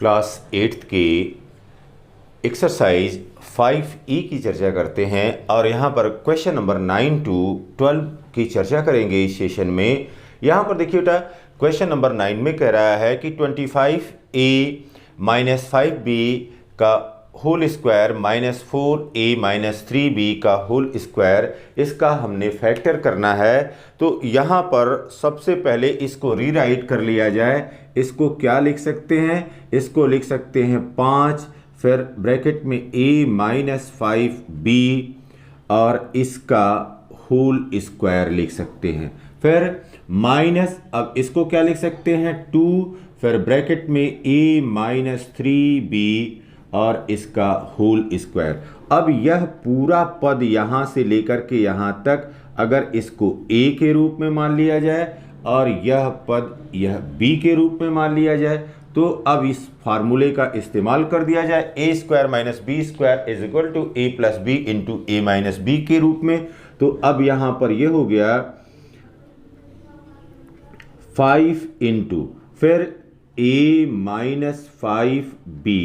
Class 8th के exercise 5E की चर्चा करते हैं और यहाँ पर क्वेश्चन नंबर 9 to 12 की चर्चा करेंगे इस सेशन में। यहाँ पर देखिए बेटा क्वेश्चन नंबर 9 में कह रहा है कि 25A माइनस 5B का whole square minus 4A minus 3B का होल स्क्वायर, इसका हमने फैक्टर करना है। तो यहाँ पर सबसे पहले इसको रीराइट कर लिया जाए। इसको क्या लिख सकते हैं? इसको लिख सकते हैं 5, फिर ब्रैकेट में A माइनस 5B और इसका होल स्क्वायर लिख सकते हैं। फिर माइनस, अब इसको क्या लिख सकते हैं 2, फिर ब्रैकेट में A माइनस 3B और इसका होल स्क्वायर। अब यह पूरा पद यहाँ से लेकर के यहाँ तक अगर इसको A के रूप में मान लिया जाए और यह पद यह B के रूप में मान लिया जाए, तो अब इस फार्मूले का इस्तेमाल कर दिया जाए। A square minus B square is equal to A plus B into A minus B के रूप में। तो अब यहाँ पर यह हो गया 5 इंटू फिर A माइनस 5B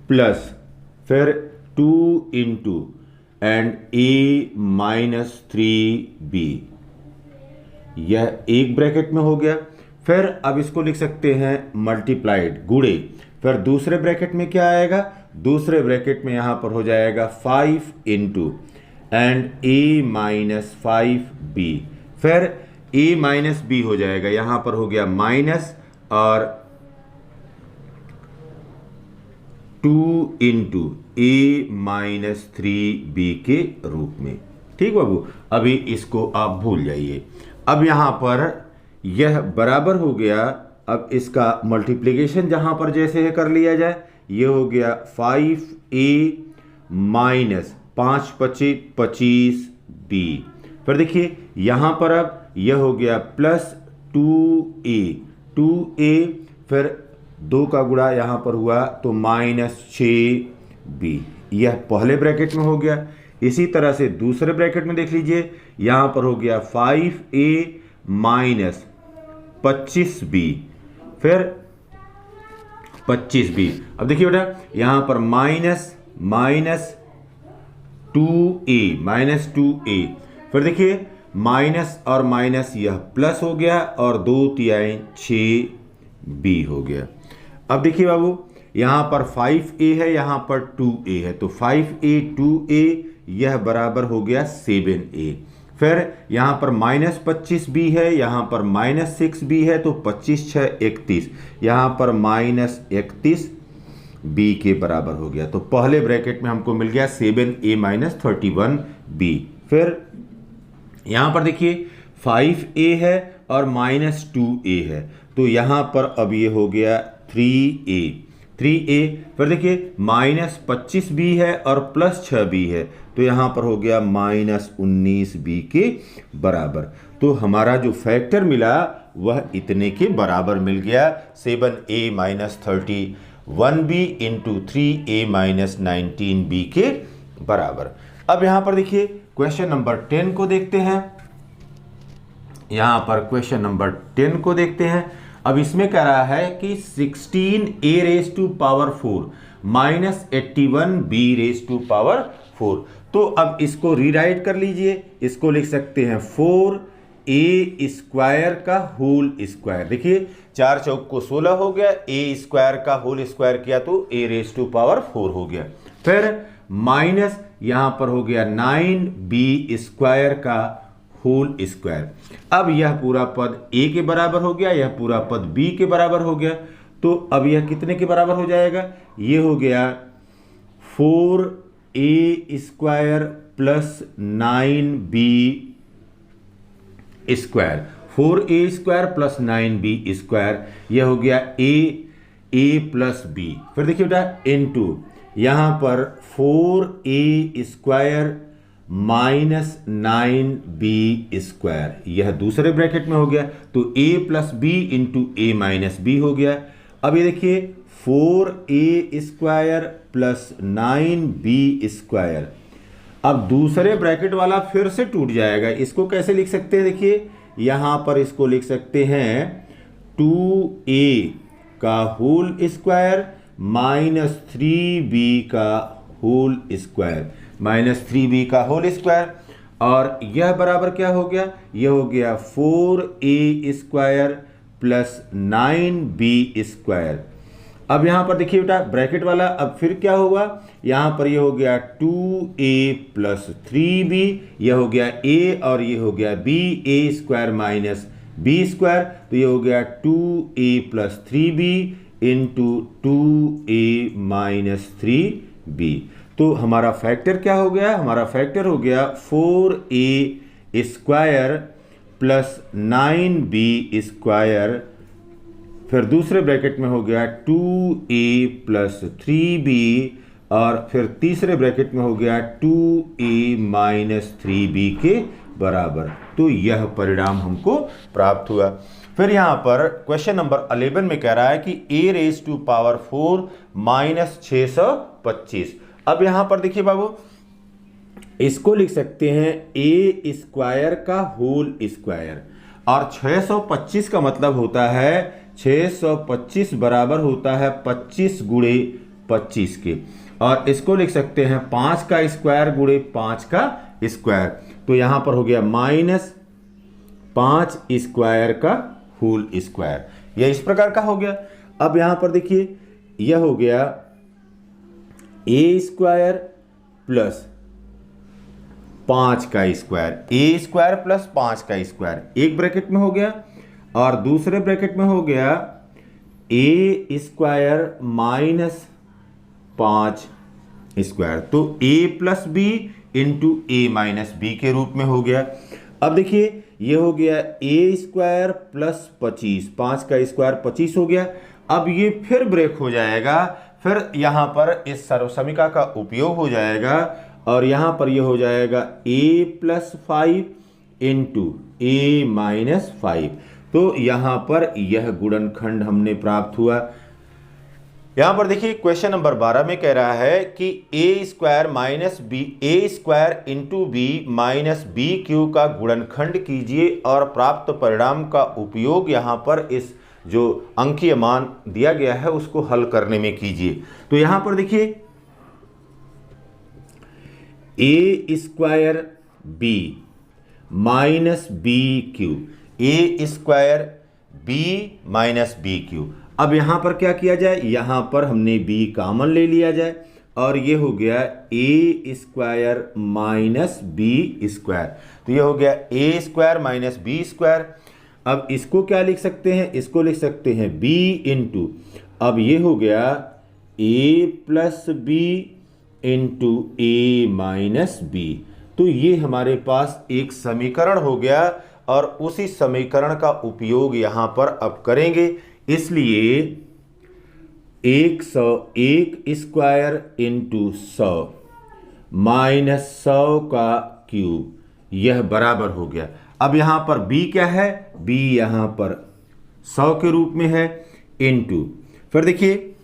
प्लस फिर 2 into and A minus 3B, यह एक ब्रैकेट में हो गया। फिर अब इसको लिख सकते हैं मल्टीप्लाइड, गुणे। फिर दूसरे ब्रैकेट में क्या आएगा? दूसरे ब्रैकेट में यहां पर हो जाएगा 5 into and A minus 5B, फिर A माइनस B हो जाएगा, यहां पर हो गया माइनस और 2 इंटू A माइनस 3B के रूप में। ठीक बाबू, अभी इसको आप भूल जाइए। अब यहाँ पर यह बराबर हो गया, अब इसका मल्टीप्लिकेशन जहाँ पर जैसे है कर लिया जाए। ये हो गया 5A माइनस 5 25 25B, फिर देखिए यहाँ पर अब यह हो गया प्लस 2A, फिर 2 का गुणा यहाँ पर हुआ तो माइनस 6B, यह पहले ब्रैकेट में हो गया। इसी तरह से दूसरे ब्रैकेट में देख लीजिए, यहाँ पर हो गया 5A माइनस 25B, फिर 25B। अब देखिए बेटा यहाँ पर माइनस 2A, फिर देखिए माइनस और माइनस यह प्लस हो गया और 2 तिहाई 6B हो गया। अब देखिए बाबू यहाँ पर 5A है, यहाँ पर 2A है, तो 5A 2A यह बराबर हो गया 7A। फिर यहाँ पर माइनस 25B है, यहाँ पर माइनस 6B है, तो 25 6 31, यहाँ पर माइनस 31B के बराबर हो गया। तो पहले ब्रैकेट में हमको मिल गया 7A माइनस 31B। फिर यहाँ पर देखिए 5A है और माइनस 2A है, तो यहाँ पर अब ये हो गया 3A। फिर देखिए माइनस 25B है और प्लस 6B है, तो यहाँ पर हो गया माइनस 19B के बराबर। तो हमारा जो फैक्टर मिला वह इतने के बराबर मिल गया, 7A minus 31B into 3A minus 19B के बराबर। अब यहाँ पर देखिए क्वेश्चन नंबर 10 को देखते हैं। यहाँ पर क्वेश्चन नंबर 10 को देखते हैं। अब इसमें कह रहा है कि 16A raise to power 4 minus 81B raise to power 4। तो अब इसको रीराइट कर लीजिए। इसको लिख सकते हैं 4A स्क्वायर का होल स्क्वायर। देखिए 4 चौक को 16 हो गया, A स्क्वायर का होल स्क्वायर किया तो A रेज टू पावर 4 हो गया। फिर माइनस यहाँ पर हो गया 9B स्क्वायर का होल स्क्वायर। अब यह पूरा पद A के बराबर हो गया, यह पूरा पद B के बराबर हो गया। तो अब यह कितने के बराबर हो जाएगा? ये हो गया 4A square plus 9B square, 4A square plus 9B square, यह हो गया A प्लस B। फिर देखिए बेटा इनटू यहाँ पर 4A square minus 9B square, यह दूसरे ब्रैकेट में हो गया, तो A plus B into A minus B हो गया। अब ये देखिए 4A square plus 9B square, अब दूसरे ब्रैकेट वाला फिर से टूट जाएगा। इसको कैसे लिख सकते हैं? देखिए यहाँ पर इसको लिख सकते हैं 2A का होल स्क्वायर माइनस 3b का होल स्क्वायर, माइनस 3b का होल स्क्वायर, और यह बराबर क्या हो गया, यह हो गया 4a square plus 9b square. अब यहाँ पर देखिए बेटा ब्रैकेट वाला, अब फिर क्या होगा, यहाँ पर ये हो गया 2a प्लस 3b, यह हो गया a और ये हो गया b, a square minus b square, तो ये हो गया 2a plus 3b into 2a minus 3b। तो हमारा फैक्टर क्या हो गया, हमारा फैक्टर हो गया 4a square plus 9b square, फिर दूसरे ब्रैकेट में हो गया 2a प्लस 3b, और फिर तीसरे ब्रैकेट में हो गया 2a माइनस 3b के बराबर। तो यह परिणाम हमको प्राप्त हुआ। फिर यहाँ पर क्वेश्चन नंबर 11 में कह रहा है कि a raise to power 4 minus 625। अब यहाँ पर देखिए बाबू, इसको लिख सकते हैं a स्क्वायर का होल स्क्वायर, और 625 का मतलब होता है 625 बराबर होता है 25 गुणे 25 के, और इसको लिख सकते हैं 5 का स्क्वायर गुणे 5 का स्क्वायर। तो यहाँ पर हो गया माइनस 5 स्क्वायर का होल स्क्वायर, यह इस प्रकार का हो गया। अब यहाँ पर देखिए यह हो गया a स्क्वायर प्लस 5 का स्क्वायर, a स्क्वायर प्लस 5 का स्क्वायर एक ब्रैकेट में हो गया, और दूसरे ब्रैकेट में हो गया a स्क्वायर माइनस 5 स्क्वायर, तो a plus B into a minus B के रूप में हो गया। अब देखिए ये हो गया a स्क्वायर प्लस 25, 5 का स्क्वायर 25 हो गया। अब ये फिर ब्रेक हो जाएगा, फिर यहाँ पर इस सर्वसमीका का उपयोग हो जाएगा, और यहाँ पर ये हो जाएगा a plus 5 into a minus 5। तो यहाँ पर यह गुणनखंड हमने प्राप्त हुआ। यहाँ पर देखिए क्वेश्चन नंबर 12 में कह रहा है कि a square minus B, a square into B minus B Q का गुणनखंड कीजिए और प्राप्त परिणाम का उपयोग यहाँ पर इस जो अंकीय मान दिया गया है उसको हल करने में कीजिए। तो यहाँ पर देखिए a square B minus B Q, a square B minus B Q. अब यहाँ पर क्या किया जाए, यहाँ पर हमने b कॉमन ले लिया जाए, और ये हो गया a square minus B square, तो ये हो गया a square minus B square. अब इसको क्या लिख सकते हैं, इसको लिख सकते हैं b इंटू, अब ये हो गया a plus B into a minus B. तो ये हमारे पास एक समीकरण हो गया, और उसी समीकरण का उपयोग यहाँ पर अब करेंगे। इसलिए 101 स्क्वायर इंटू 100 माइनस 100 का क्यूब, यह बराबर हो गया। अब यहाँ पर b क्या है, b यहाँ पर 100 के रूप में है, इंटू, फिर देखिए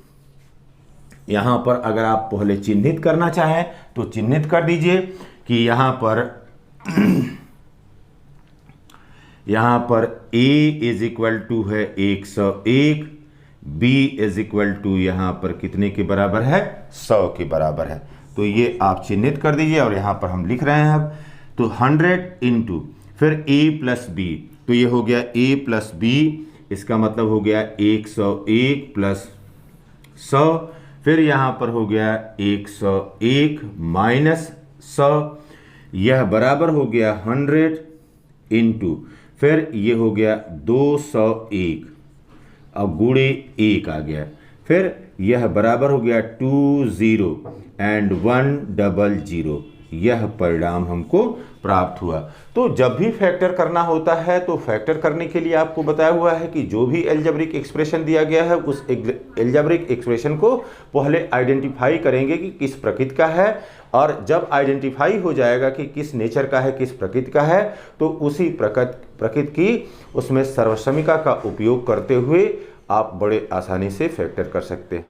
यहाँ पर अगर आप पहले चिन्हित करना चाहें तो चिन्हित कर दीजिए कि यहाँ पर a इज इक्वल टू है 101, b इज इक्वल टू यहाँ पर कितने के बराबर है, 100 के बराबर है। तो ये आप चिन्हित कर दीजिए, और यहाँ पर हम लिख रहे हैं अब, तो 100 इंटू फिर a प्लस बी, तो ये हो गया a प्लस बी, इसका मतलब हो गया 101 प्लस 100, फिर यहाँ पर हो गया 101 माइनस 100, यह बराबर हो गया 100 इंटू, फिर ये हो गया 201, अब गुणे 1 आ गया, फिर यह बराबर हो गया 20 एंड 100, यह परिणाम हमको प्राप्त हुआ। तो जब भी फैक्टर करना होता है तो फैक्टर करने के लिए आपको बताया हुआ है कि जो भी एल्जेब्रिक एक्सप्रेशन दिया गया है उस एल्जेब्रिक एक्सप्रेशन को पहले आइडेंटिफाई करेंगे कि किस प्रकृति का है, और जब आइडेंटिफाई हो जाएगा कि किस नेचर का है, किस प्रकृति का है, तो उसी प्रकृति की उसमें सर्वसमीका का उपयोग करते हुए आप बड़े आसानी से फैक्टर कर सकते हैं।